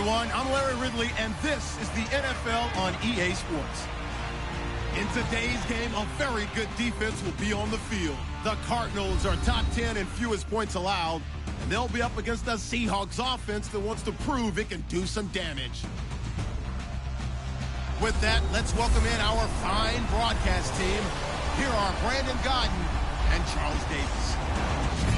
everyone. I'm Larry Ridley, and this is the NFL on EA Sports. In today's game, a very good defense will be on the field. The Cardinals are top 10 in fewest points allowed, and they'll be up against a Seahawks offense that wants to prove it can do some damage. With that, let's welcome in our fine broadcast team. Here are Brandon Godden and Charles Davis.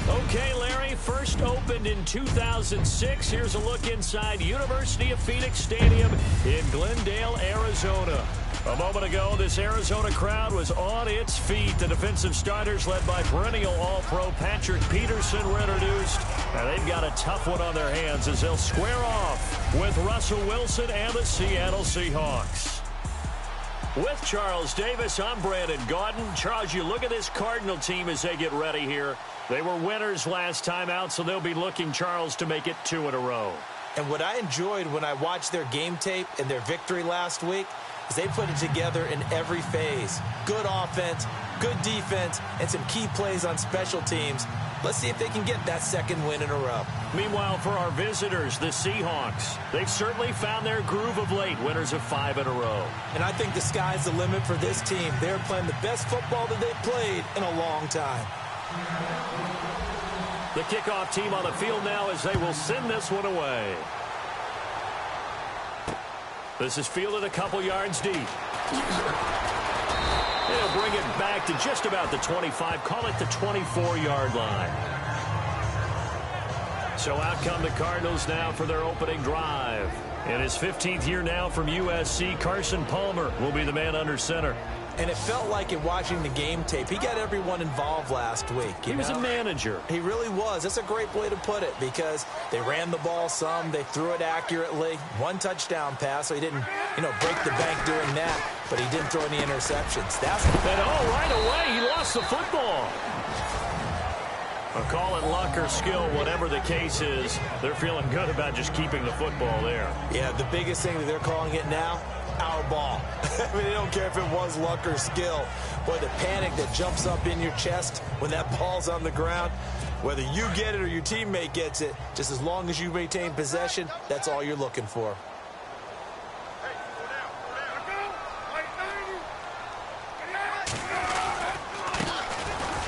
Okay, Larry, first opened in 2006. Here's a look inside University of Phoenix Stadium in Glendale, Arizona. A moment ago, this Arizona crowd was on its feet. The defensive starters, led by perennial All-Pro Patrick Peterson, were introduced. And they've got a tough one on their hands as they'll square off with Russell Wilson and the Seattle Seahawks. With Charles Davis, I'm Brandon Godden. Charles, you look at this Cardinal team as they get ready here. They were winners last time out, so they'll be looking, Charles, to make it 2 in a row. And what I enjoyed when I watched their game tape and their victory last week is they put it together in every phase. Good offense, good defense, and some key plays on special teams. Let's see if they can get that second win in a row. Meanwhile, for our visitors, the Seahawks, they've certainly found their groove of late, winners of 5 in a row. And I think the sky's the limit for this team. They're playing the best football that they've played in a long time. The kickoff team on the field now as they will send this one away. This is fielded a couple yards deep. They'll bring it back to just about the 25. Call it the 24-yard line. So out come the Cardinals now for their opening drive. In his 15th year now from USC, Carson Palmer will be the man under center. And it felt like in watching the game tape, he got everyone involved last week. He was a manager. He really was. That's a great way to put it because they ran the ball some. They threw it accurately. 1 touchdown pass, so he didn't, break the bank doing that. But he didn't throw any interceptions. Right away, he lost the football. A call it luck or skill, whatever the case is, they're feeling good about just keeping the football there. Yeah, the biggest thing that they're calling it now, our ball. I mean, they don't care if it was luck or skill. Boy, the panic that jumps up in your chest when that ball's on the ground, whether you get it or your teammate gets it, just as long as you maintain possession, that's all you're looking for.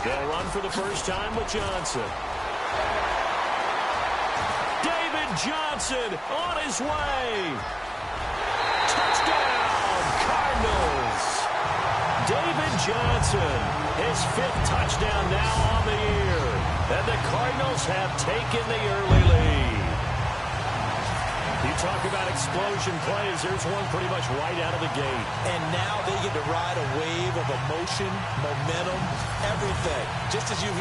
They'll run for the first time with Johnson. David Johnson on his way. Touchdown, Cardinals. David Johnson, his 5th touchdown now on the year. And the Cardinals have taken the early lead. You talk about explosion plays, there's one pretty much right out of the gate. And now they get to ride a wave of emotion, momentum, everything. Just as you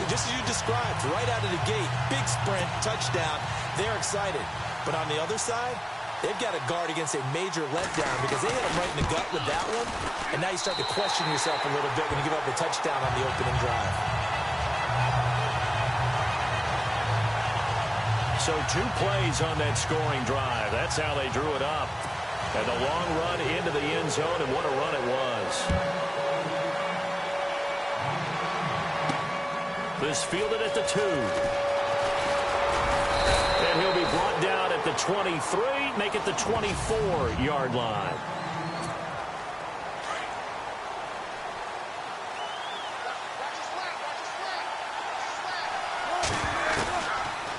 described, right out of the gate, big sprint, touchdown. They're excited. But on the other side, they've got to guard against a major letdown because they hit them right in the gut with that one. And now you start to question yourself a little bit when you give up a touchdown on the opening drive. So 2 plays on that scoring drive. That's how they drew it up. And the long run into the end zone, and what a run it was. This fielded at the 2. And he'll be brought down at the 23, make it the 24-yard line.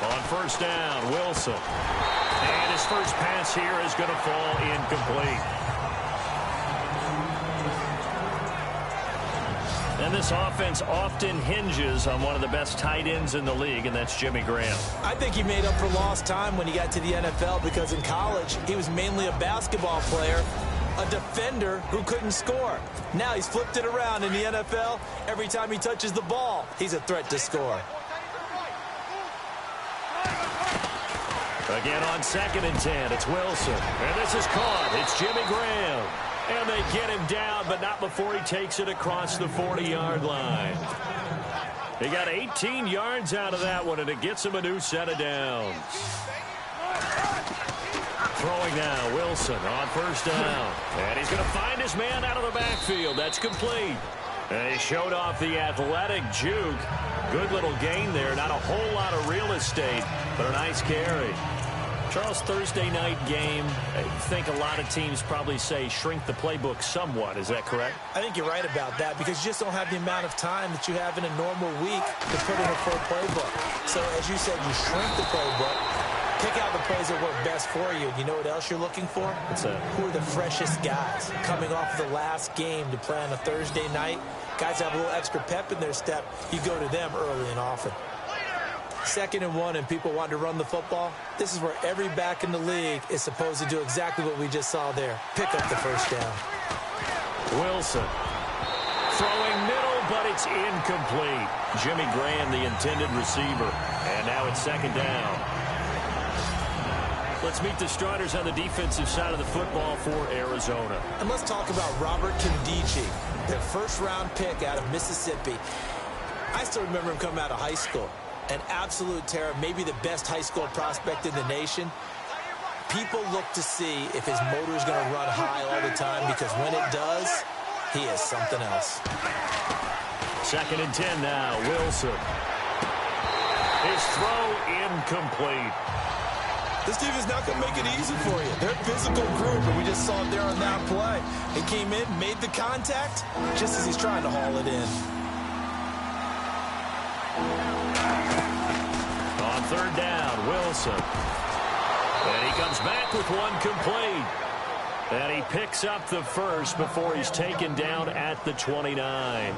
On first down, Wilson. And his first pass here is going to fall incomplete. And this offense often hinges on one of the best tight ends in the league, and that's Jimmy Graham. I think he made up for lost time when he got to the NFL because in college, he was mainly a basketball player, a defender who couldn't score. Now he's flipped it around in the NFL. Every time he touches the ball, he's a threat to score. Again on 2nd and 10, it's Wilson. And this is caught. It's Jimmy Graham. And they get him down, but not before he takes it across the 40-yard line. He got 18 yards out of that one, and it gets him a new set of downs. Throwing now, Wilson on first down. And he's going to find his man out of the backfield. That's complete. And he showed off the athletic juke. Good little gain there. Not a whole lot of real estate, but a nice carry. Charles, Thursday night game, I think a lot of teams probably say shrink the playbook somewhat. Is that correct? I think you're right about that because you just don't have the amount of time that you have in a normal week to put in a full playbook. So as you said, you shrink the playbook, pick out the plays that work best for you. You know what else you're looking for? What's that? Who are the freshest guys coming off the last game to play on a Thursday night? Guys have a little extra pep in their step. You go to them early and often. 2nd and 1 and people want to run the football. This is where every back in the league is supposed to do exactly what we just saw there. Pick up the first down. Wilson throwing middle, but it's incomplete. Jimmy Graham, the intended receiver. And now it's 2nd down. Let's meet the starters on the defensive side of the football for Arizona. And let's talk about Robert Nkemdiche, their first-round pick out of Mississippi. I still remember him coming out of high school. An absolute terror, maybe the best high school prospect in the nation. People look to see if his motor is going to run high all the time because when it does, he is something else. 2nd and 10 now. Wilson. His throw incomplete. This team is not going to make it easy for you. They're a physical group, and we just saw it there on that play. He came in, made the contact, just as he's trying to haul it in. On 3rd down, Wilson. And he comes back with one complete. And he picks up the first before he's taken down at the 29.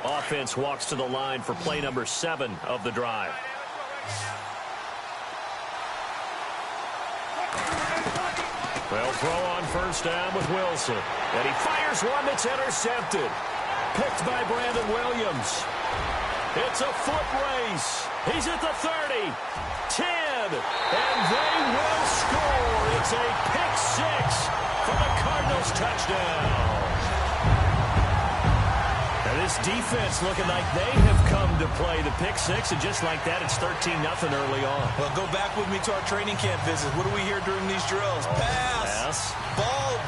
Offense walks to the line for play number 7 of the drive. They'll throw on 1st down with Wilson. And he fires one that's intercepted. Picked by Brandon Williams. It's a foot race. He's at the 30, 10, and they will score. It's a pick 6 for the Cardinals touchdown. And this defense looking like they have come to play the pick 6, and just like that, it's 13-0 early on. Well, go back with me to our training camp visit. What do we hear during these drills? Pass.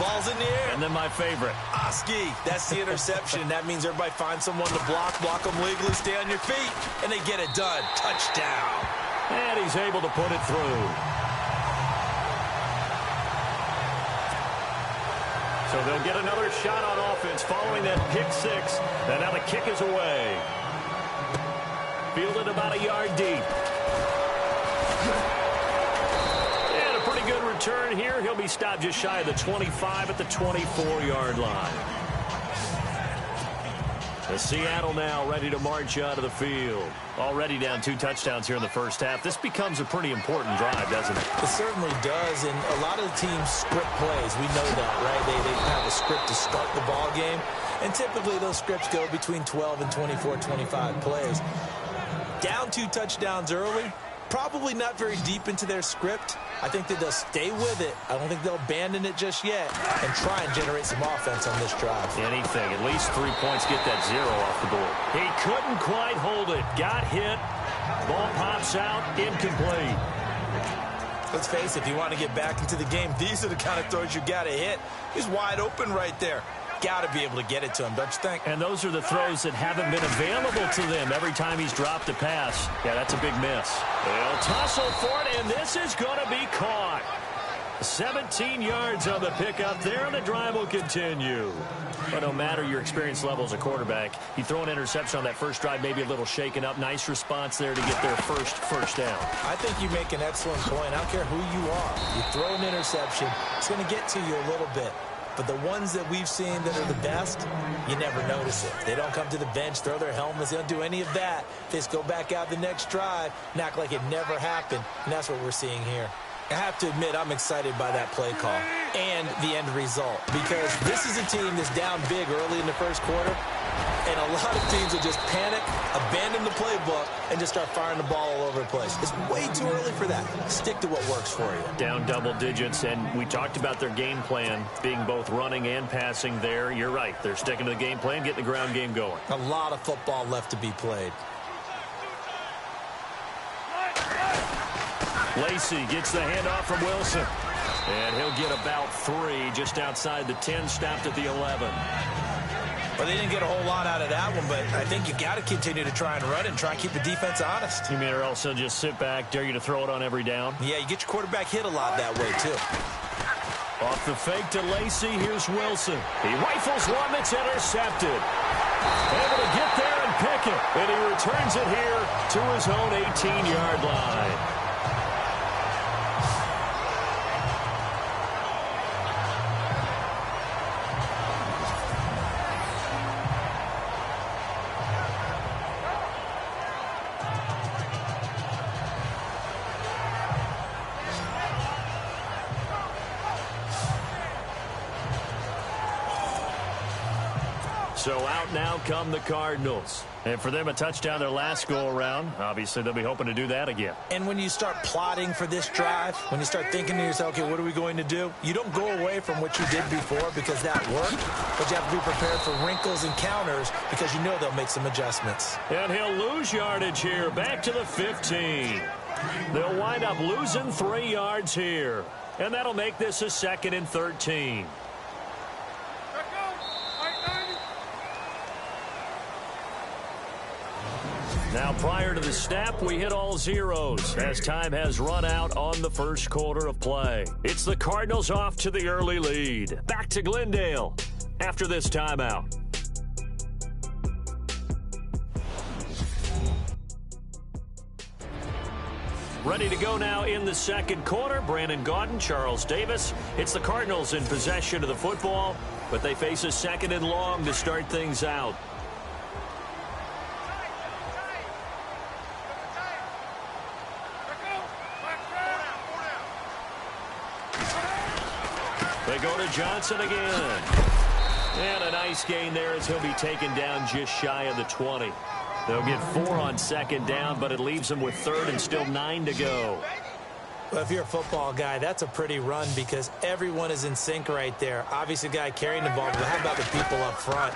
Ball's in the air. And then my favorite. Oski. That's the interception. That means everybody finds someone to block them legally, stay on your feet, and they get it done. Touchdown. And he's able to put it through. So they'll get another shot on offense following that pick 6. And now the kick is away. Fielded about a yard deep. And a pretty good return here. He'll be stopped just shy of the 25 at the 24-yard line. The Seattle now ready to march out of the field. Already down 2 touchdowns here in the first half. This becomes a pretty important drive, doesn't it? It certainly does, and a lot of the teams script plays. We know that, right? They have a script to start the ball game, and typically those scripts go between 12 and 24, 25 plays. Down 2 touchdowns early, probably not very deep into their script. I think that they'll stay with it. I don't think they'll abandon it just yet and try and generate some offense on this drive. Anything. At least 3 points. Get that 0 off the board. He couldn't quite hold it. Got hit. Ball pops out. Incomplete. Let's face it, if you want to get back into the game, these are the kind of throws you got to hit. He's wide open right there. Got to be able to get it to him, don't you think? And those are the throws that haven't been available to them every time he's dropped a pass. Yeah, that's a big miss. They'll tussle for it, and this is going to be caught. 17 yards on the pickup there, and the drive will continue. But no matter your experience level as a quarterback, you throw an interception on that first drive, maybe a little shaken up. Nice response there to get their first down. I think you make an excellent point. I don't care who you are. You throw an interception, it's going to get to you a little bit. But the ones that we've seen that are the best, you never notice it. They don't come to the bench, throw their helmets. They don't do any of that. They just go back out the next drive and act like it never happened. And that's what we're seeing here. I have to admit, I'm excited by that play call and the end result, because this is a team that's down big early in the first quarter, and a lot of teams will just panic, abandon the playbook, and just start firing the ball all over the place. It's way too early for that. Stick to what works for you. Down double digits, and we talked about their game plan being both running and passing there. You're right. They're sticking to the game plan, getting the ground game going. A lot of football left to be played. Lacey gets the handoff from Wilson. And he'll get about 3 just outside the 10, stopped at the 11. Well, they didn't get a whole lot out of that one, but I think you got to continue to try and run it and try and keep the defense honest. You mean or also just sit back, dare you to throw it on every down? Yeah, you get your quarterback hit a lot that way, too. Off the fake to Lacy, here's Wilson. He rifles one that's intercepted. Able to get there and pick it. And he returns it here to his own 18-yard line. So out now come the Cardinals. And for them, a touchdown their last go-around. Obviously, they'll be hoping to do that again. And when you start plotting for this drive, when you start thinking to yourself, okay, what are we going to do? You don't go away from what you did before because that worked, but you have to be prepared for wrinkles and counters because you know they'll make some adjustments. And he'll lose yardage here, back to the 15. They'll wind up losing 3 yards here. And that'll make this a 2nd and 13. Now, prior to the snap, we hit all zeros as time has run out on the first quarter of play. It's the Cardinals off to the early lead. Back to Glendale after this timeout. Ready to go now in the second quarter. Brandon Gaudin, Charles Davis. It's the Cardinals in possession of the football, but they face a 2nd and long to start things out. They go to Johnson again. And a nice gain there as he'll be taken down just shy of the 20. They'll get 4 on 2nd down, but it leaves them with 3rd and still 9 to go. Well, if you're a football guy, that's a pretty run because everyone is in sync right there. Obviously, the guy carrying the ball, but how about the people up front?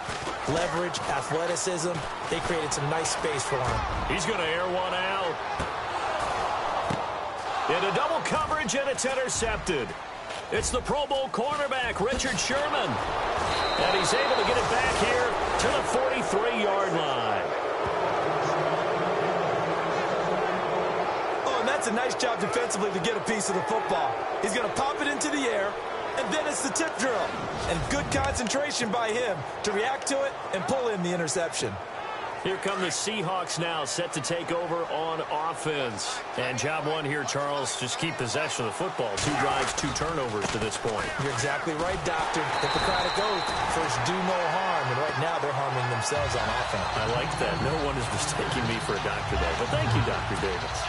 Leverage, athleticism, they created some nice space for him. He's going to air one out. Into double coverage, and it's intercepted. It's the Pro Bowl cornerback, Richard Sherman. And he's able to get it back here to the 43-yard line. Oh, and that's a nice job defensively to get a piece of the football. He's going to pop it into the air, and then it's the tip drill. And good concentration by him to react to it and pull in the interception. Here come the Seahawks now, set to take over on offense. And job one here, Charles, just keep possession of the football. 2 drives, 2 turnovers to this point. You're exactly right, Doctor. Hippocratic oath. First, do no harm. And right now, they're harming themselves on offense. I like that. No one is mistaking me for a doctor there. But thank you, Dr. Davis.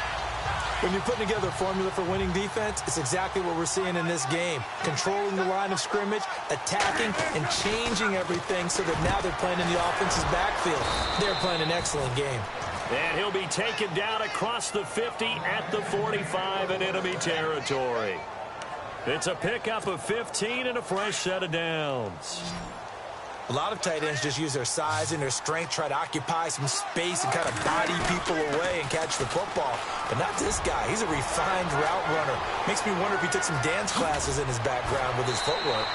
When you're putting together a formula for winning defense, it's exactly what we're seeing in this game. Controlling the line of scrimmage, attacking, and changing everything so that now they're playing in the offense's backfield. They're playing an excellent game. And he'll be taken down across the 50 at the 45 in enemy territory. It's a pickup of 15 and a fresh set of downs. A lot of tight ends just use their size and their strength, try to occupy some space and kind of body people away and catch the football. But not this guy. He's a refined route runner. Makes me wonder if he took some dance classes in his background with his footwork.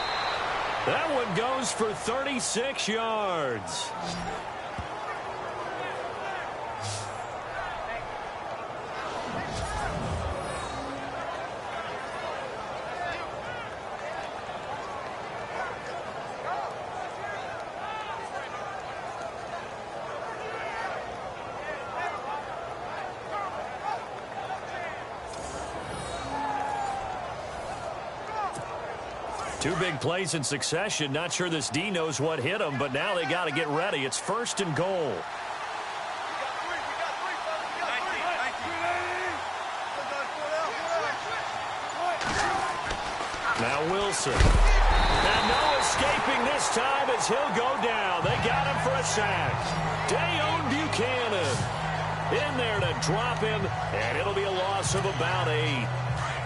That one goes for 36 yards. Two big plays in succession. Not sure this D knows what hit him, but now they got to get ready. It's 1st and goal. Now Wilson. And no escaping this time as he'll go down. They got him for a sack. Dayon Buchanan in there to drop him, and it'll be a loss of about 8.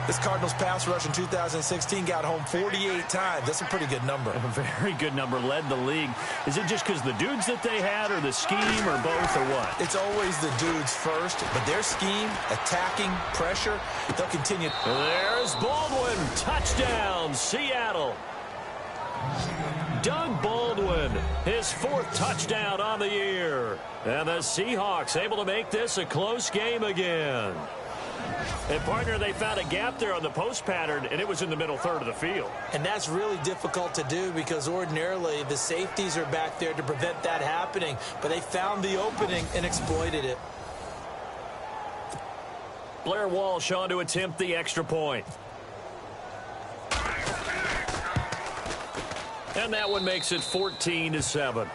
This Cardinals pass rush in 2016 got home 48 times. That's a pretty good number. A very good number, led the league. Is it just because the dudes that they had, or the scheme, or both, or what? It's always the dudes first, but their scheme, attacking, pressure, they'll continue. There's Baldwin. Touchdown, Seattle. Doug Baldwin, his 4th touchdown on the year. And the Seahawks able to make this a close game again. And, partner, they found a gap there on the post pattern, and it was in the middle third of the field. And that's really difficult to do because ordinarily the safeties are back there to prevent that happening. But they found the opening and exploited it. Blair Walsh on to attempt the extra point. And that one makes it 14-7.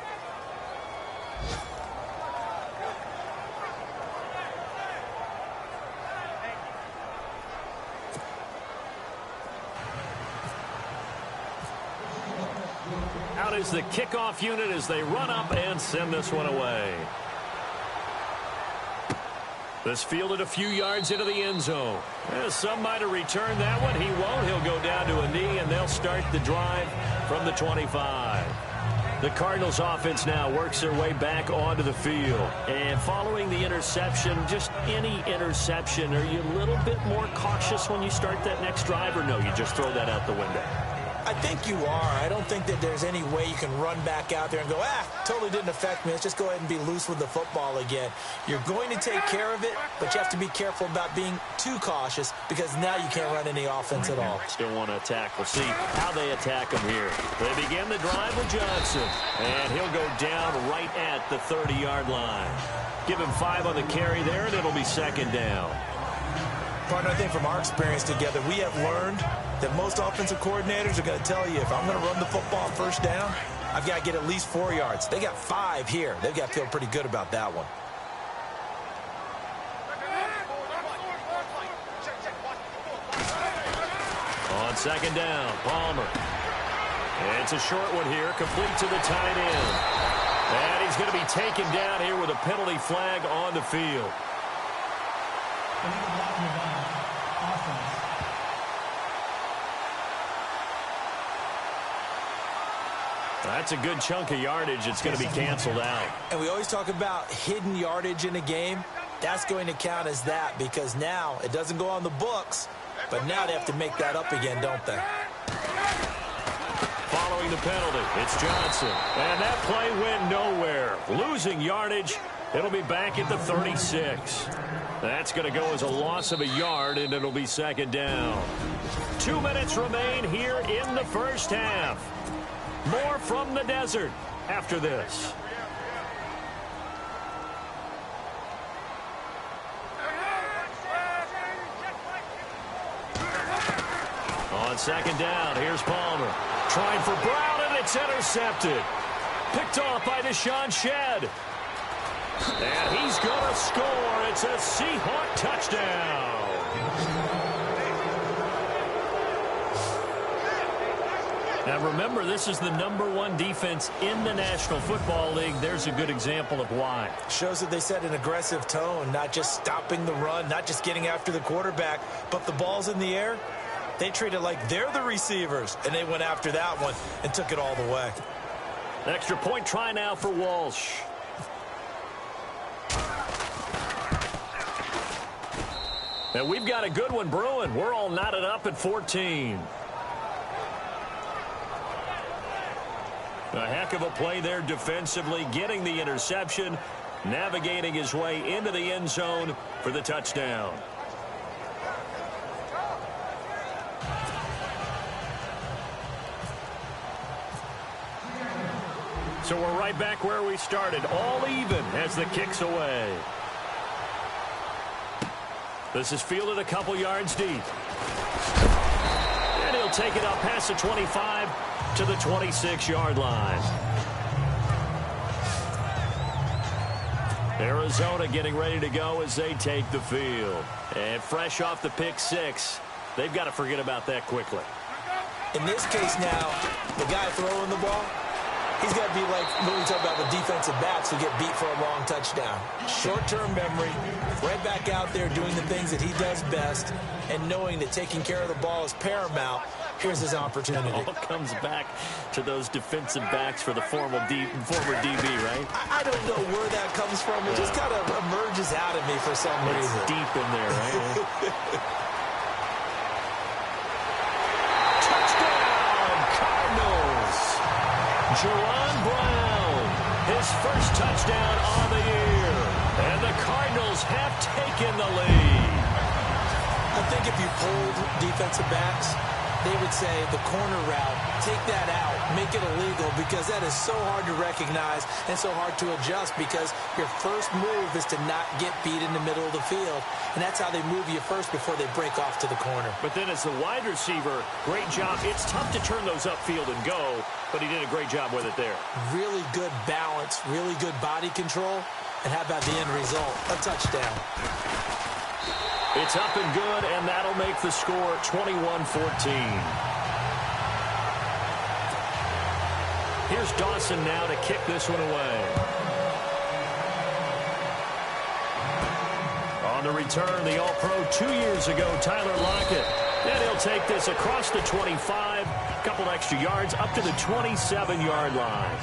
Out is the kickoff unit as they run up and send this one away. This fielded a few yards into the end zone. Some might have returned that one. He won't. He'll go down to a knee, and they'll start the drive from the 25. The Cardinals offense now works their way back onto the field. And following the interception, just any interception, are you a little bit more cautious when you start that next drive, or no, you just throw that out the window? I think you are. I don't think that there's any way you can run back out there and go, totally didn't affect me. Let's just go ahead and be loose with the football again. You're going to take care of it, but you have to be careful about being too cautious because now you can't run any offense at all. Still want to attack. We'll see how they attack him here. They begin the drive with Johnson, and he'll go down right at the 30-yard line. Give him 5 on the carry there, and it'll be 2nd down. Partner, I think from our experience together, we have learned that most offensive coordinators are going to tell you, if I'm going to run the football on 1st down, I've got to get at least 4 yards. They got 5 here. They've got to feel pretty good about that one. On 2nd down, Palmer. It's a short one here, complete to the tight end. And he's going to be taken down here with a penalty flag on the field. That's a good chunk of yardage. It's going to be canceled out. And we always talk about hidden yardage in a game. That's going to count as that because now it doesn't go on the books, but now they have to make that up again, don't they? Following the penalty, it's Johnson. And that play went nowhere. Losing yardage. It'll be back at the 36. That's going to go as a loss of a yard, and it'll be 2nd down. 2 minutes remain here in the first half. More from the desert after this. On 2nd down, here's Palmer. Trying for Brown, and it's intercepted. Picked off by Deshaun Shedd. And he's going to score. It's a Seahawk touchdown. Now remember, this is the #1 defense in the National Football League. There's a good example of why. Shows that they set an aggressive tone, not just stopping the run, not just getting after the quarterback, but the ball's in the air. They treat it like they're the receivers, and they went after that one and took it all the way. Extra point try now for Walsh. And we've got a good one brewing. We're all knotted up at 14. A heck of a play there defensively, getting the interception, navigating his way into the end zone for the touchdown. So we're right back where we started, all even as the kick's away. This is fielded a couple yards deep. And he'll take it up past the 25 to the 26-yard line. Arizona getting ready to go as they take the field. And fresh off the pick 6, they've got to forget about that quickly. In this case now, the guy throwing the ball, He's got to be like what we talk about with defensive backs who get beat for a long touchdown. Short-term memory, right back out there doing the things that he does best, and knowing that taking care of the ball is paramount. Here's his opportunity. It all comes back to those defensive backs for the former DB, right? I don't know where that comes from. It just kind of emerges out of me for some reason. It's deep in there, right? Touchdown, Cardinals. Juwan Brown, his first touchdown on the year. And the Cardinals have taken the lead. I think if you pulled defensive backs, they would say the corner route, take that out, make it illegal, because that is so hard to recognize and so hard to adjust, because your first move is to not get beat in the middle of the field, and that's how they move you first before they break off to the corner. But then as the wide receiver, great job. It's tough to turn those upfield and go, but he did a great job with it there. Really good balance, really good body control, and how about the end result? A touchdown. It's up and good, and that'll make the score 21-14. Here's Dawson now to kick this one away. On the return, the All-Pro 2 years ago, Tyler Lockett. And he'll take this across the 25, a couple extra yards, up to the 27-yard line.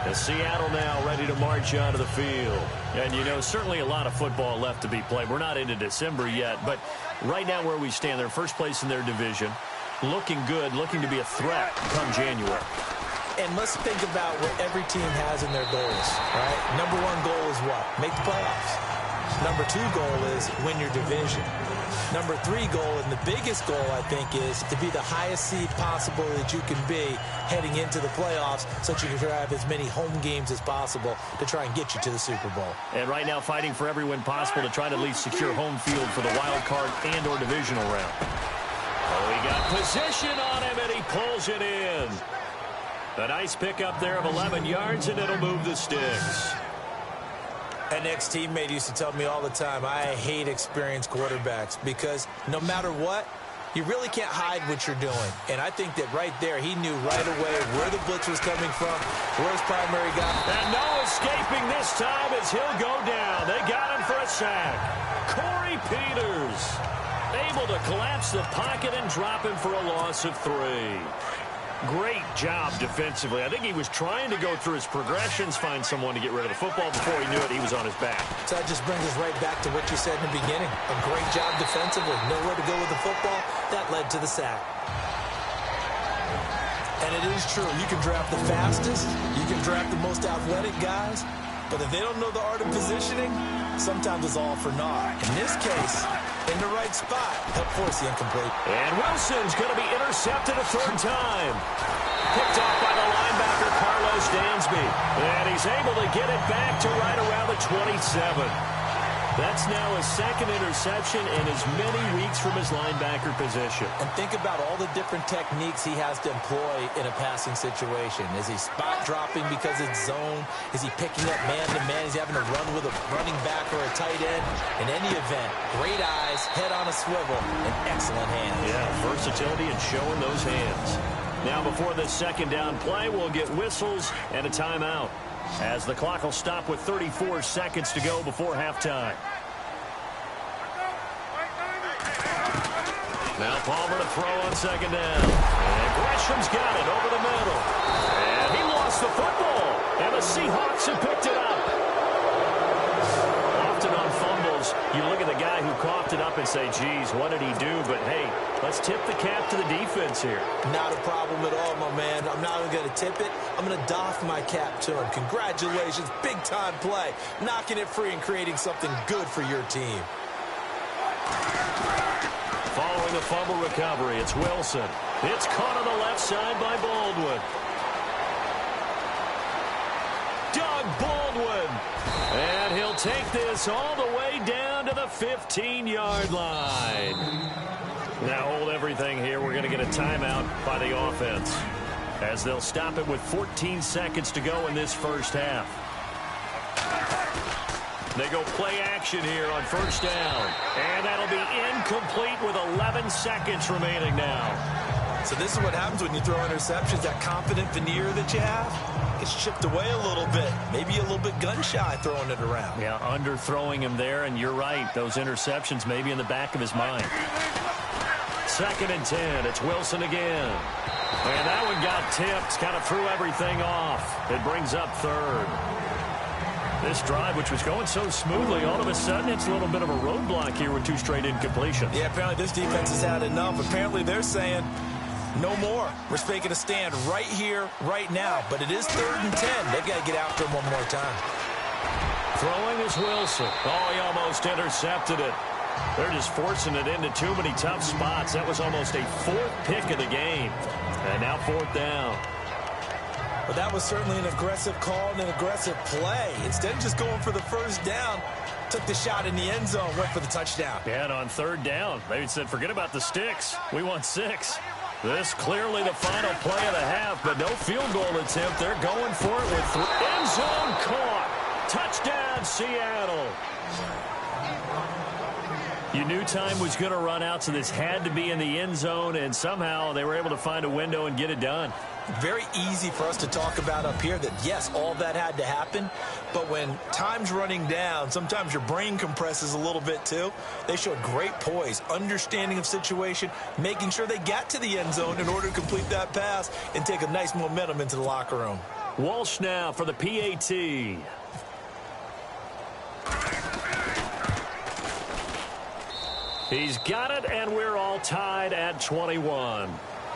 And Seattle now ready to march onto the field. And, you know, certainly a lot of football left to be played. We're not into December yet, but right now where we stand, they're first place in their division. Looking good, looking to be a threat come January. And let's think about what every team has in their goals, all right? Number one goal is what? Make the playoffs. Number two goal is win your division. Number three goal, and the biggest goal, I think, is to be the highest seed possible that you can be heading into the playoffs, so that you can have as many home games as possible to try and get you to the Super Bowl. And right now fighting for every win possible to try to at least secure home field for the wild card and or divisional round. Oh, he got position on him, and he pulls it in. A nice pickup there of 11 yards, and it'll move the sticks. An ex-teammate used to tell me all the time, I hate experienced quarterbacks, because no matter what, you really can't hide what you're doing. And I think that right there, he knew right away where the blitz was coming from, where his primary guy. And no escaping this time as he'll go down. They got him for a sack. Corey Peters able to collapse the pocket and drop him for a loss of 3. Great job defensively. I think he was trying to go through his progressions, find someone to get rid of the football. Before he knew it, he was on his back. So that just brings us right back to what you said in the beginning. A great job defensively. Nowhere to go with the football. That led to the sack. And it is true. You can draft the fastest. You can draft the most athletic guys. But if they don't know the art of positioning, sometimes it's all for naught. In this case, in the right spot, help force the incomplete. And Wilson's going to be intercepted a third time. Picked off by the linebacker, Carlos Dansby. And he's able to get it back to right around the 27. That's now his second interception in as many weeks from his linebacker position. And think about all the different techniques he has to employ in a passing situation. Is he spot dropping because it's zone? Is he picking up man-to-man? Is he having to run with a running back or a tight end? In any event, great eyes, head on a swivel, and excellent hands. Yeah, versatility and showing those hands. Now before this second down play, we'll get whistles and a timeout, as the clock will stop with 34 seconds to go before halftime. Now Palmer to throw on second down. And Gresham's got it over the middle. And he lost the football. And the Seahawks have picked it up. Often on fumbles, you look at the guy who coughed it up and say, geez, what did he do? But, hey, let's tip the cap to the defense here. Not a problem at all, my man. I'm not even going to tip it. I'm going to doff my cap to him. Congratulations. Big-time play. Knocking it free and creating something good for your team. Following the fumble recovery, it's Wilson. It's caught on the left side by Baldwin. Doug Baldwin. And he'll take this all the way down to the 15-yard line. Now hold everything here. We're going to get a timeout by the offense, as they'll stop it with 14 seconds to go in this first half. They go play action here on first down. And that'll be incomplete with 11 seconds remaining now. So this is what happens when you throw interceptions. That confident veneer that you have gets chipped away a little bit. Maybe a little bit gun-shy throwing it around. Yeah, underthrowing him there, and you're right. Those interceptions maybe in the back of his mind. 2nd and 10. It's Wilson again. And that one got tipped. Kind of threw everything off. It brings up 3rd. This drive, which was going so smoothly, all of a sudden it's a little bit of a roadblock here with 2 straight incompletions. Yeah, apparently this defense has had enough. Apparently they're saying no more. We're making a stand right here, right now. But it is 3rd and 10. They've got to get after him one more time. Throwing is Wilson. Oh, he almost intercepted it. They're just forcing it into too many tough spots. That was almost a 4th pick of the game. And now 4th down. But that was certainly an aggressive call and an aggressive play. Instead of just going for the 1st down, took the shot in the end zone, went for the touchdown. Yeah, and on 3rd down, they said, forget about the sticks. We want 6. This clearly the final play of the half, but no field goal attempt. They're going for it with 3. End zone caught. Touchdown, Seattle. You knew time was going to run out, so this had to be in the end zone, and somehow they were able to find a window and get it done. Very easy for us to talk about up here that, yes, all that had to happen, but when time's running down, sometimes your brain compresses a little bit too. They showed great poise, understanding of situation, making sure they got to the end zone in order to complete that pass and take a nice momentum into the locker room. Walsh now for the PAT. He's got it, and we're all tied at 21.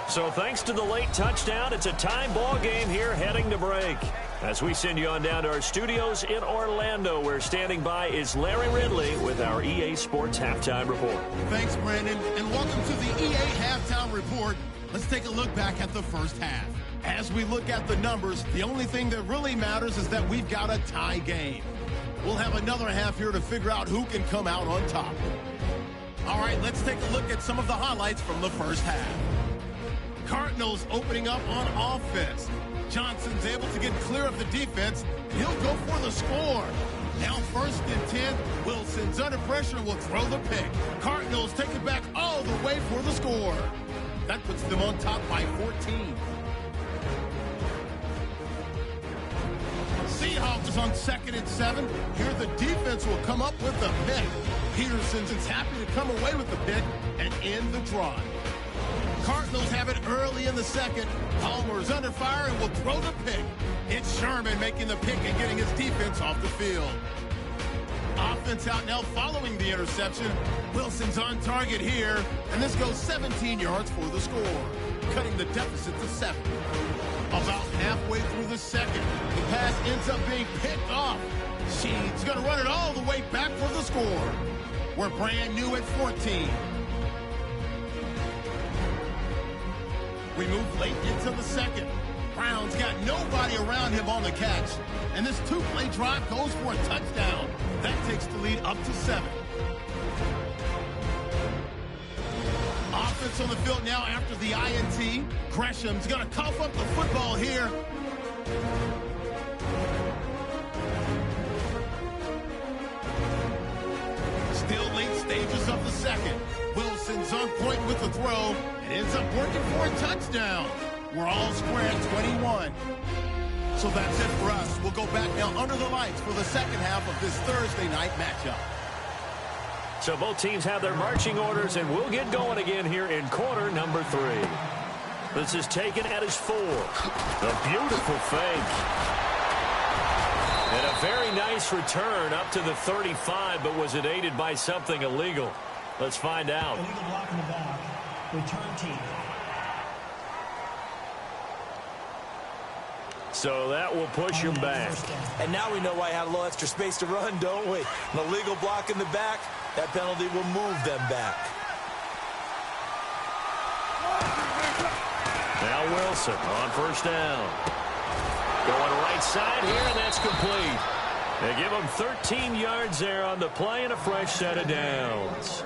So thanks to the late touchdown, it's a tie ball game here heading to break. As we send you on down to our studios in Orlando, where standing by is Larry Ridley with our EA Sports Halftime Report. Thanks, Brandon, and welcome to the EA Halftime Report. Let's take a look back at the first half. As we look at the numbers, the only thing that really matters is that we've got a tie game. We'll have another half here to figure out who can come out on top. All right, let's take a look at some of the highlights from the first half. Cardinals opening up on offense. Johnson's able to get clear of the defense. He'll go for the score. Now 1st and 10. Wilson's under pressure and will throw the pick. Cardinals take it back all the way for the score. That puts them on top by 14. Seahawks on 2nd and 7. Here the defense will come up with the pick. Peterson's happy to come away with the pick and end the drive. Cardinals have it early in the 2nd. Palmer's under fire and will throw the pick. It's Sherman making the pick and getting his defense off the field. Offense out now following the interception. Wilson's on target here, and this goes 17 yards for the score, cutting the deficit to 7. About halfway through the 2nd, the pass ends up being picked off. Sheed's going to run it all the way back for the score. We're brand new at 14. We move late into the 2nd. Brown's got nobody around him on the catch. And this 2-play drive goes for a touchdown. That takes the lead up to 7. Offense on the field now after the INT. Gresham's going to cough up the football here. Still late stages of the 2nd. Wilson's on point with the throw. It ends up working for a touchdown. We're all square at 21. So that's it for us. We'll go back now under the lights for the 2nd half of this Thursday night matchup. So both teams have their marching orders, and we'll get going again here in quarter number 3. This is taken at his 4. A beautiful fake. And a very nice return up to the 35, but was it aided by something illegal? Let's find out. Illegal block in the back. Return team. So that will push him back. And now we know why he had a little extra space to run, don't we? An illegal block in the back. That penalty will move them back. Now Wilson on 1st down. Going right side here, and that's complete. They give him 13 yards there on the play and a fresh set of downs.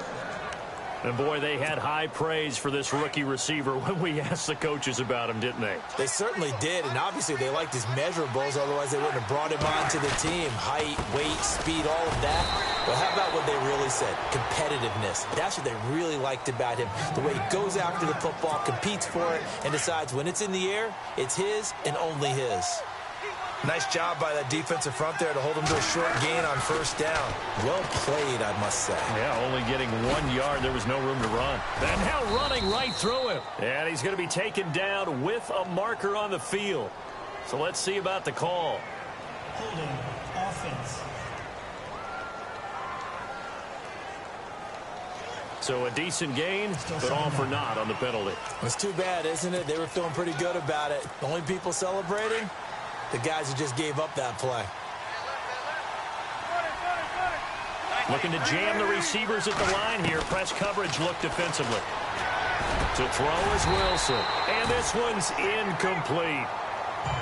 And, boy, they had high praise for this rookie receiver when we asked the coaches about him, didn't they? They certainly did, and obviously they liked his measurables. Otherwise, they wouldn't have brought him onto the team. Height, weight, speed, all of that. But how about what they really said? Competitiveness. That's what they really liked about him. The way he goes after the football, competes for it, and decides when it's in the air, it's his and only his. Nice job by that defensive front there to hold him to a short gain on first down. Well played, I must say. Yeah, only getting 1 yard. There was no room to run. And now running right through him. And he's going to be taken down with a marker on the field. So let's see about the call. Holding offense. So a decent gain, but all for naught on the penalty. It's too bad, isn't it? They were feeling pretty good about it. The only people celebrating? The guys who just gave up that play. Looking to jam the receivers at the line here. Press coverage look defensively. To throw is Wilson. And this one's incomplete.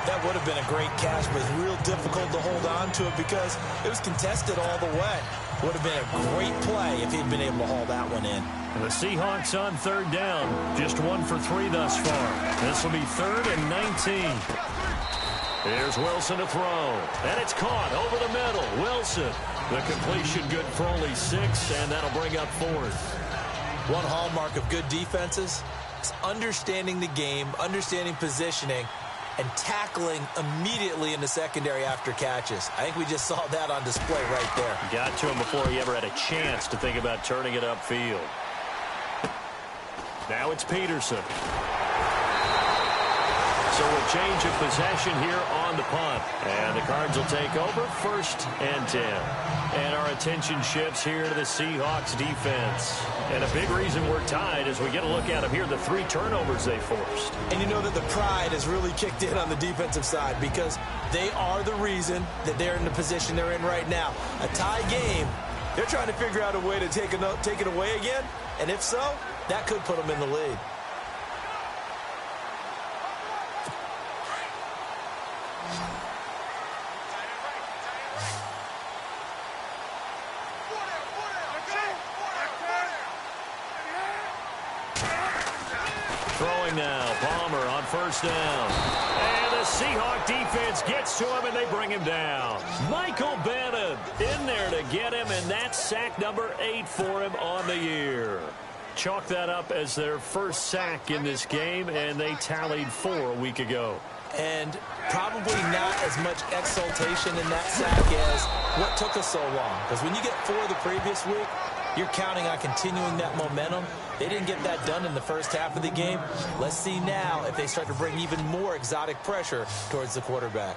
That would have been a great catch, but it's real difficult to hold on to it because it was contested all the way. Would have been a great play if he'd been able to haul that one in. And the Seahawks on third down. Just 1 for 3 thus far. This will be 3rd and 19. Here's Wilson to throw. And it's caught over the middle. Wilson. The completion good for only 6, and that'll bring up 4th. One hallmark of good defenses is understanding the game, understanding positioning, and tackling immediately in the secondary after catches. I think we just saw that on display right there. Got to him before he ever had a chance to think about turning it upfield. Now it's Peterson. So a change of possession here on the punt. And the Cards will take over 1st and 10. And our attention shifts here to the Seahawks defense. And a big reason we're tied as we get a look at them here, the 3 turnovers they forced. And you know that the pride has really kicked in on the defensive side because they are the reason that they're in the position they're in right now. A tie game, they're trying to figure out a way to take it away again. And if so, that could put them in the lead. Throwing now, Palmer on first down. And the Seahawk defense gets to him, and they bring him down. Michael Bannon in there to get him, and that's sack number 8 for him on the year. Chalk that up as their first sack in this game, and they tallied 4 a week ago. And probably not as much exultation in that sack as what took us so long. Because when you get 4 the previous week, you're counting on continuing that momentum. They didn't get that done in the first half of the game. Let's see now if they start to bring even more exotic pressure towards the quarterback.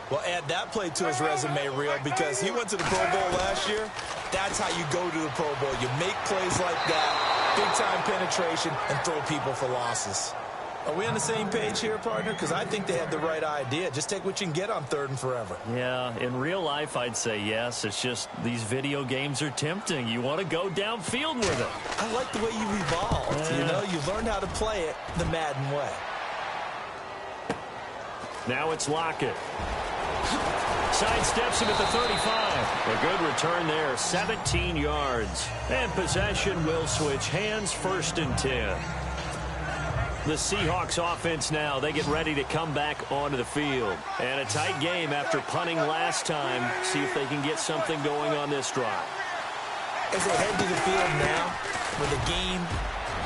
Well, add that play to his resume, Real, because he went to the Pro Bowl last year. That's how you go to the Pro Bowl. You make plays like that, big-time penetration, and throw people for losses. Are we on the same page here, partner? Because I think they had the right idea. Just take what you can get on 3rd and forever. Yeah, in real life, I'd say yes. It's just these video games are tempting. You want to go downfield with it. I like the way you've evolved. You know, you've learned how to play it the Madden way. Now it's Lockett. Sidesteps him at the 35. A good return there, 17 yards. And possession will switch hands, 1st and 10. The Seahawks offense now, they get ready to come back onto the field. And a tight game after punting last time. See if they can get something going on this drive. As they head to the field now, with the game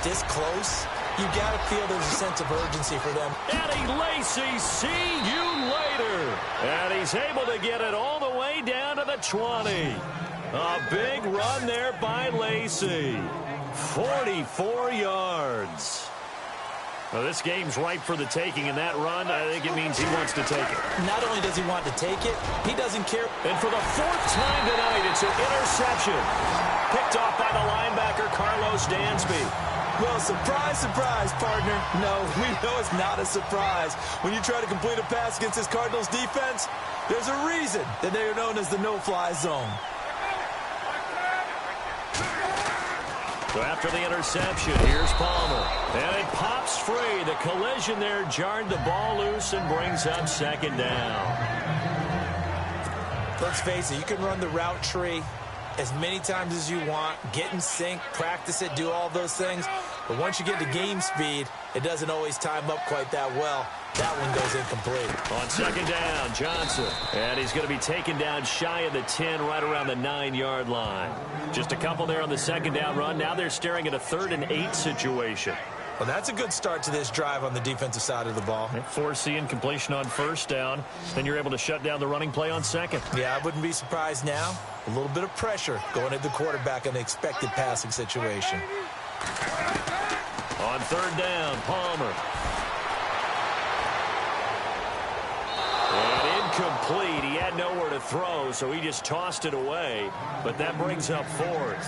this close, you got to feel there's a sense of urgency for them. Eddie Lacy, see you later. And he's able to get it all the way down to the 20. A big run there by Lacy. 44 yards. Well, this game's ripe for the taking, and that run, I think it means he wants to take it. Not only does he want to take it, he doesn't care. And for the 4th time tonight, it's an interception. Picked off by the linebacker, Carlos Dansby. Well, surprise, surprise, partner. No, we know it's not a surprise. When you try to complete a pass against this Cardinals defense, there's a reason that they are known as the no-fly zone. So after the interception, here's Palmer. And it pops free. The collision there jarred the ball loose and brings up 2nd down. Let's face it, you can run the route tree as many times as you want, get in sync, practice it, do all those things. But once you get to game speed, it doesn't always time up quite that well. That one goes incomplete. On second down, Johnson. And he's going to be taken down shy of the 10, right around the 9-yard line. Just a couple there on the second down run. Now they're staring at a 3rd and 8 situation. Well, that's a good start to this drive on the defensive side of the ball. Forcing completion on first down. Then you're able to shut down the running play on second. Yeah, I wouldn't be surprised now. A little bit of pressure going at the quarterback in an expected passing situation. On 3rd down, Palmer. And incomplete. He had nowhere to throw, so he just tossed it away. But that brings up 4th.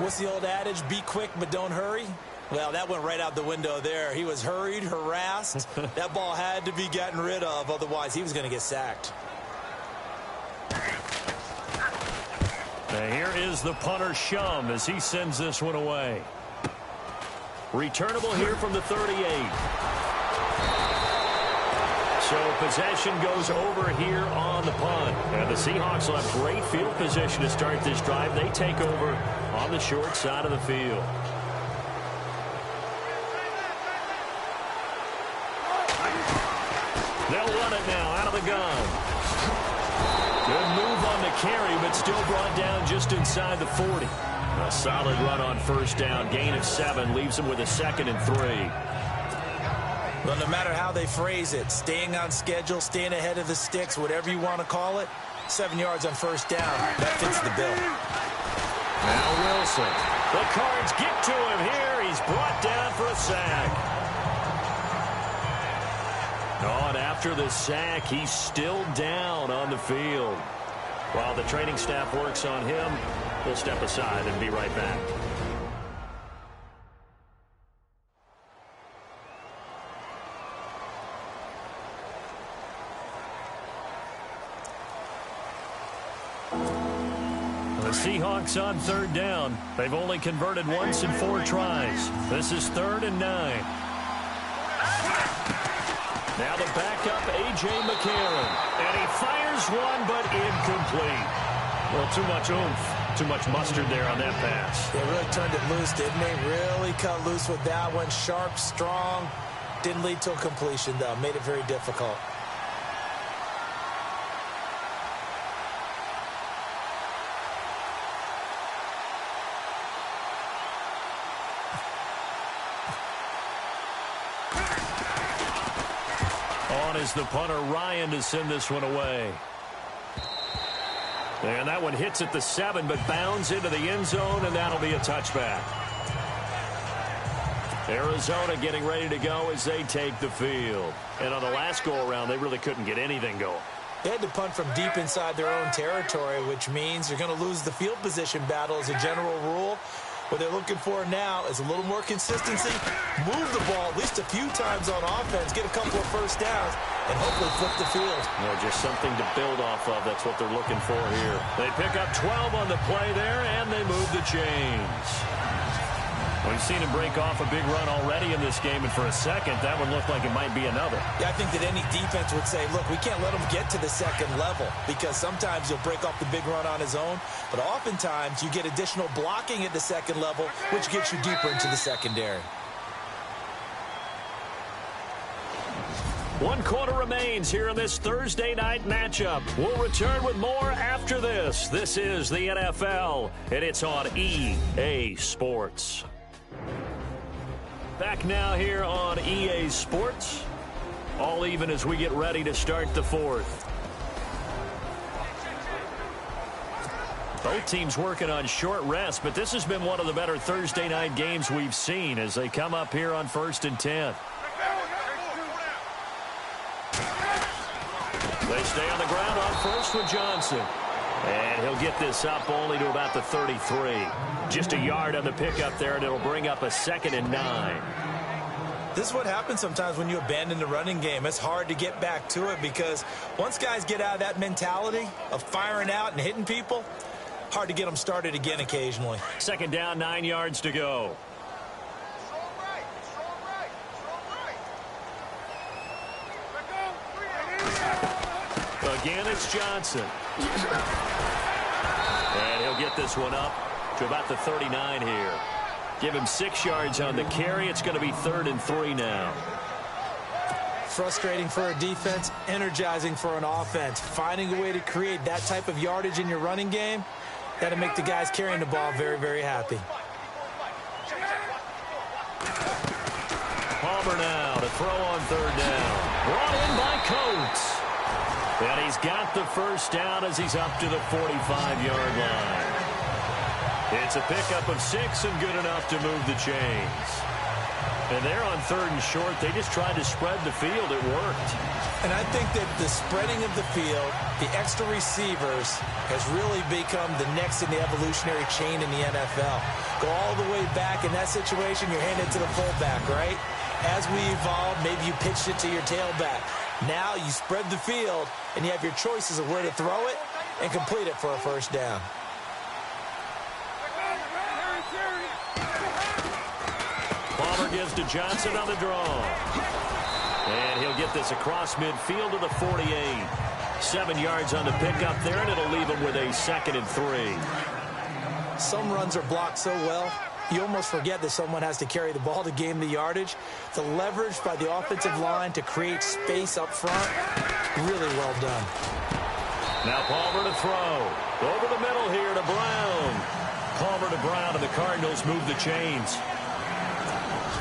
What's the old adage? Be quick, but don't hurry. Well, that went right out the window there. He was hurried, harassed. That ball had to be gotten rid of, otherwise he was going to get sacked. Now here is the punter, Shum, as he sends this one away. Returnable here from the 38. So possession goes over here on the punt. And the Seahawks will have great field position to start this drive. They take over on the short side of the field. They'll run it now out of the gun. Good move on the carry, but still brought down just inside the 40. A solid run on first down. Gain of 7 leaves them with a 2nd and 3. Well, no matter how they phrase it, staying on schedule, staying ahead of the sticks, whatever you want to call it, 7 yards on first down. That fits the bill. Now Wilson. The Cards get to him here. He's brought down for a sack. And after the sack, he's still down on the field. While the training staff works on him, we'll step aside and be right back. The Seahawks on 3rd down. They've only converted once in 4 tries. This is 3rd and 9. Now the backup, A.J. McCarron. And he fires one, but incomplete. Well, too much oomph, too much mustard there on that pass. They really turned it loose, didn't they? Really cut loose with that one. Sharp, strong. Didn't lead to a completion, though. Made it very difficult. Is the punter Ryan to send this one away. And that one hits at the 7, but bounds into the end zone, and that'll be a touchback. Arizona getting ready to go as they take the field. And on the last go-around, they really couldn't get anything going. They had to punt from deep inside their own territory, which means you're going to lose the field position battle as a general rule. What they're looking for now is a little more consistency, move the ball at least a few times on offense, get a couple of first downs, and hopefully flip the field. Yeah, just something to build off of. That's what they're looking for here. They pick up 12 on the play there, and they move the chains. We've seen him break off a big run already in this game, and for a second, that one looked like it might be another. Yeah, I think that any defense would say, look, we can't let him get to the second level, because sometimes he'll break off the big run on his own, but oftentimes you get additional blocking at the second level, which gets you deeper into the secondary. 1 quarter remains here in this Thursday night matchup. We'll return with more after this. This is the NFL, and it's on EA Sports. Back now here on EA Sports. All even as we get ready to start the 4th. Both teams working on short rest, but this has been one of the better Thursday night games we've seen as they come up here on 1st and 10. They stay on the ground on first with Johnson. And he'll get this up only to about the 33. Just a yard on the pickup there, and it'll bring up a 2nd and 9. This is what happens sometimes when you abandon the running game. It's hard to get back to it because once guys get out of that mentality of firing out and hitting people, hard to get them started again occasionally. 2nd down, 9 yards to go. Again, it's Johnson. And he'll get this one up to about the 39 here. Give him 6 yards on the carry. It's going to be 3rd and 3 now. Frustrating for a defense, energizing for an offense. Finding a way to create that type of yardage in your running game, that'll make the guys carrying the ball very, very happy. Palmer now to throw on 3rd down. Brought in by Coates. And he's got the first down as he's up to the 45-yard line. It's a pickup of 6 and good enough to move the chains. And they're on 3rd and short. They just tried to spread the field. It worked. And I think that the spreading of the field, the extra receivers, has really become the next in the evolutionary chain in the NFL. Go all the way back. In that situation, you're handed to the fullback, right? As we evolve, maybe you pitched it to your tailback. Now you spread the field, and you have your choices of where to throw it and complete it for a first down. Palmer gives to Johnson on the draw. And he'll get this across midfield to the 48. 7 yards on the pickup there, and it'll leave him with a 2nd and 3. Some runs are blocked so well, you almost forget that someone has to carry the ball to gain the yardage. The leverage by the offensive line to create space up front, really well done. Now Palmer to throw. Over the middle here to Brown. Palmer to Brown, and the Cardinals move the chains.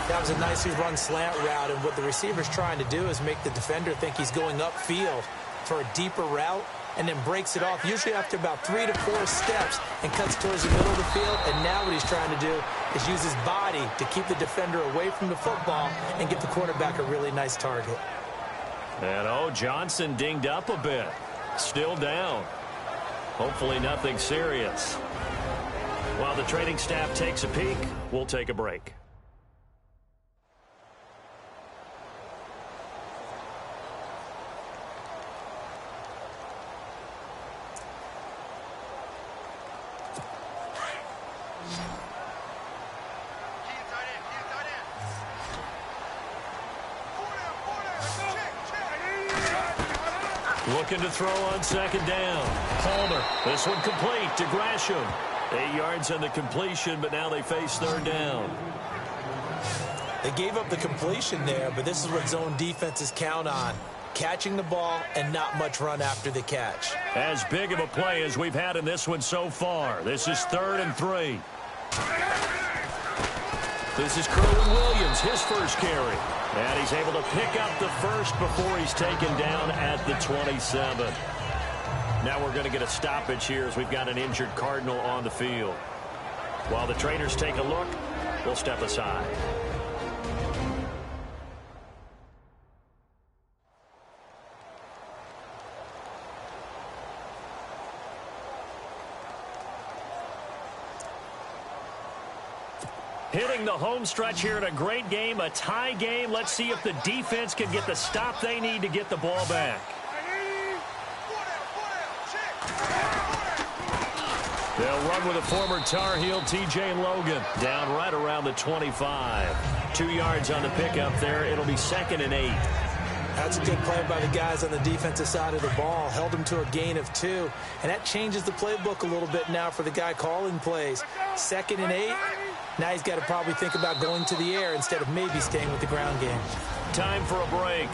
That was a nicely run slant route, and what the receiver's trying to do is make the defender think he's going upfield for a deeper route, and then breaks it off, usually after about 3 to 4 steps, and cuts towards the middle of the field. And now what he's trying to do is use his body to keep the defender away from the football and get the quarterback a really nice target. And, Johnson dinged up a bit. Still down. Hopefully nothing serious. While the training staff takes a peek, we'll take a break. Looking to throw on 2nd down. Palmer. This one complete to Gresham. 8 yards on the completion, but now they face 3rd down. They gave up the completion there, but this is what zone defenses count on. Catching the ball and not much run after the catch. As big of a play as we've had in this one so far. This is 3rd and 3. This is Kerwin Williams, his first carry. And he's able to pick up the first before he's taken down at the 27. Now we're going to get a stoppage here as we've got an injured Cardinal on the field. While the trainers take a look, we'll step aside. Hitting the home stretch here in a great game, a tie game. Let's see if the defense can get the stop they need to get the ball back. They'll run with a former Tar Heel, T.J. Logan, down right around the 25. 2 yards on the pickup there. It'll be 2nd and 8. That's a good play by the guys on the defensive side of the ball. Held him to a gain of 2. And that changes the playbook a little bit now for the guy calling plays. 2nd and 8. Now he's got to probably think about going to the air instead of maybe staying with the ground game. Time for a break.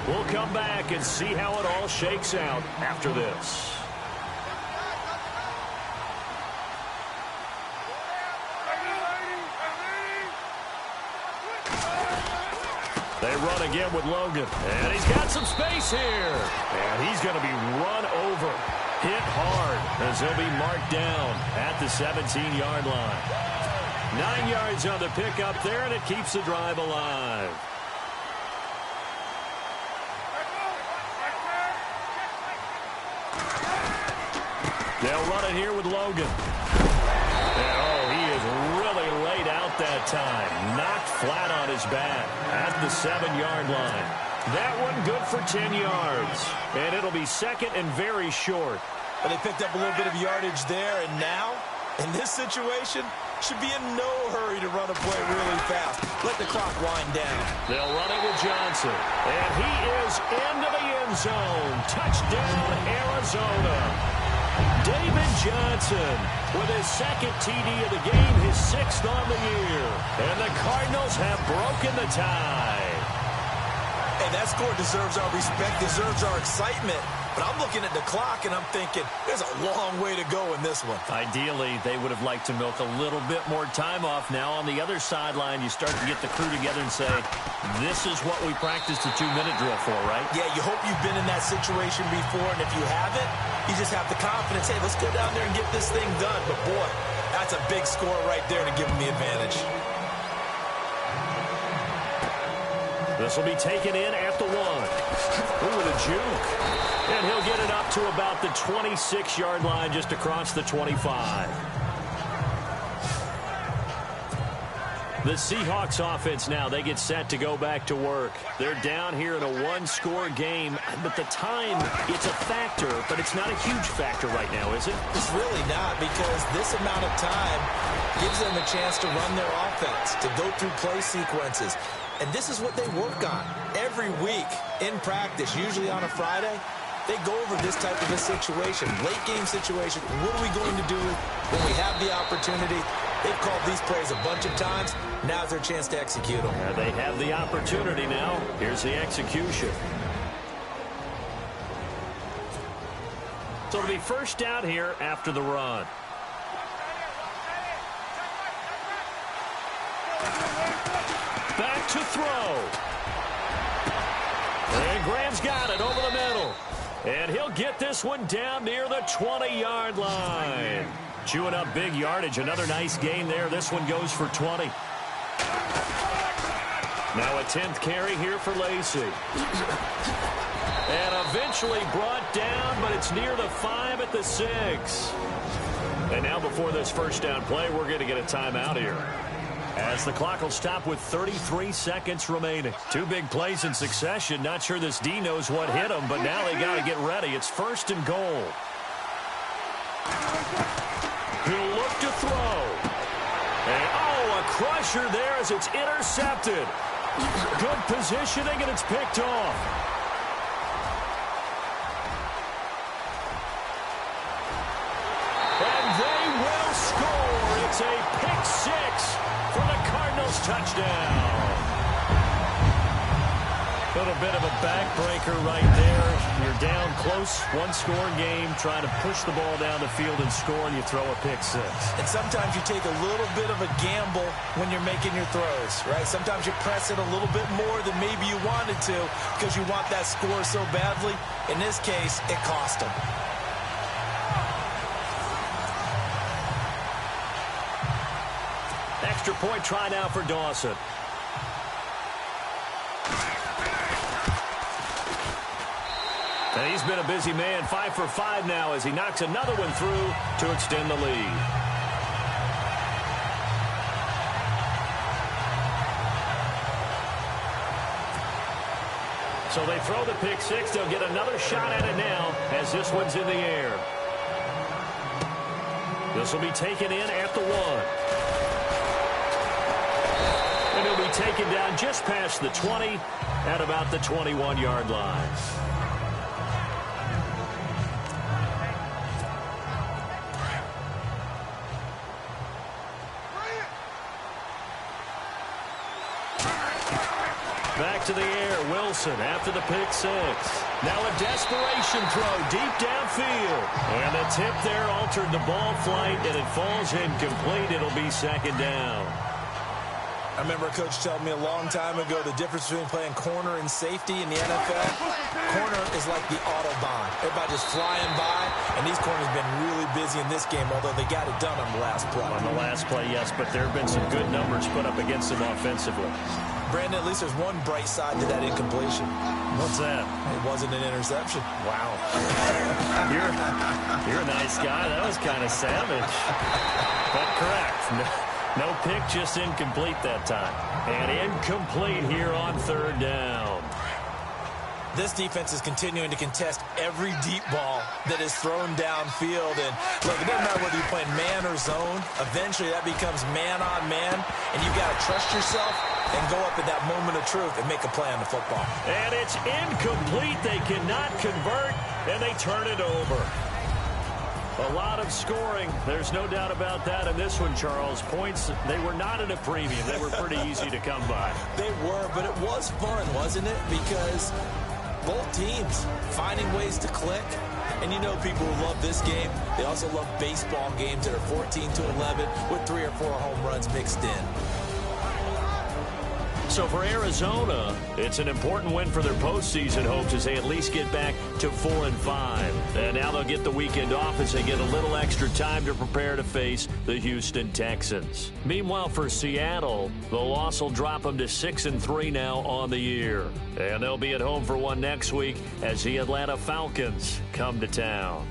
We'll come back and see how it all shakes out after this. They run again with Logan. And he's got some space here. And he's going to be run over. Hit hard as he'll be marked down at the 17-yard line. 9 yards on the pickup there, and it keeps the drive alive. They'll run it here with Logan. And, he is really laid out that time. Knocked flat on his back at the 7-yard line. That one good for 10 yards. And it'll be 2nd and very short. But they picked up a little bit of yardage there, and now, in this situation, should be in no hurry to run a play really fast. Let the clock wind down. They'll run it with Johnson. And he is into the end zone. Touchdown, Arizona. David Johnson with his second TD of the game, his 6th on the year. And the Cardinals have broken the tie. Hey, that score deserves our respect, deserves our excitement. But I'm looking at the clock, and I'm thinking there's a long way to go in this one. Ideally, they would have liked to milk a little bit more time off. Now, on the other sideline, you start to get the crew together and say, this is what we practiced a 2-minute drill for, right? Yeah, you hope you've been in that situation before, and if you haven't, you just have the confidence, hey, let's go down there and get this thing done. But, boy, that's a big score right there to give them the advantage. This will be taken in at the 1. Ooh, with a juke. And he'll get it up to about the 26-yard line, just across the 25. The Seahawks offense now, they get set to go back to work. They're down here in a 1-score game, but the time, it's a factor, but it's not a huge factor right now, is it? It's really not, because this amount of time gives them a chance to run their offense, to go through play sequences. And this is what they work on every week in practice, usually on a Friday. They go over this type of a situation, late game situation. What are we going to do when we have the opportunity? They've called these plays a bunch of times. Now's their chance to execute them. Yeah, they have the opportunity now. Here's the execution. So it'll be first down here after the run. Back to throw. And Graham's got it over the middle. And he'll get this one down near the 20-yard line. Chewing up big yardage. Another nice gain there. This one goes for 20. Now a 10th carry here for Lacy. And eventually brought down, but it's near the 5 at the 6. And now before this first down play, we're going to get a timeout here, as the clock will stop with 33 seconds remaining. 2 big plays in succession. Not sure this D knows what hit him, but now they got to get ready. It's 1st and goal. He'll look to throw. And, a crusher there as it's intercepted. Good positioning, and it's picked off. And they will score. It's a pick 6 for the Cardinals touchdown. A little bit of a backbreaker right there. You're down close, 1-score game, trying to push the ball down the field and score, and you throw a pick 6. And sometimes you take a little bit of a gamble when you're making your throws, right? Sometimes you press it a little bit more than maybe you wanted to because you want that score so badly. In this case, it cost them. Extra point try now for Dawson. And he's been a busy man, 5 for 5 now as he knocks another one through to extend the lead. So they throw the pick 6. They'll get another shot at it now as this one's in the air. This will be taken in at the 1. And he'll be taken down just past the 20 at about the 21-yard line. Back to the air, Wilson after the pick 6. Now a desperation throw deep downfield. And the tip there altered the ball flight, and it falls incomplete. It'll be 2nd down. I remember a coach telling me a long time ago the difference between playing corner and safety in the NFL. Corner is like the Autobahn. Everybody just flying by, and these corners have been really busy in this game, although they got it done on the last play. On the last play, yes, but there have been some good numbers put up against them offensively. Brandon, at least there's one bright side to that incompletion. What's that? It wasn't an interception. Wow. You're a nice guy. That was kind of savage. But correct. No pick, just incomplete that time. And incomplete here on 3rd down. This defense is continuing to contest every deep ball that is thrown downfield. And look, it doesn't matter whether you're playing man or zone. Eventually that becomes man on man. And you've got to trust yourself and go up at that moment of truth and make a play on the football. And it's incomplete. They cannot convert, and they turn it over. A lot of scoring. There's no doubt about that in this one, Charles. Points, they were not at a premium. They were pretty easy to come by. They were, but it was fun, wasn't it? Because both teams finding ways to click. And you know people who love this game, they also love baseball games that are 14-11 with 3 or 4 home runs mixed in. So for Arizona, it's an important win for their postseason hopes as they at least get back to 4-5. And now they'll get the weekend off as they get a little extra time to prepare to face the Houston Texans. Meanwhile, for Seattle, the loss will drop them to 6-3 now on the year. And they'll be at home for one next week as the Atlanta Falcons come to town.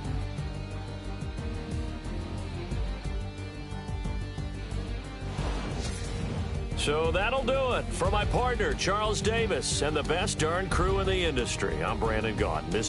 So that'll do it for my partner, Charles Davis, and the best darn crew in the industry. I'm Brandon Gaudin.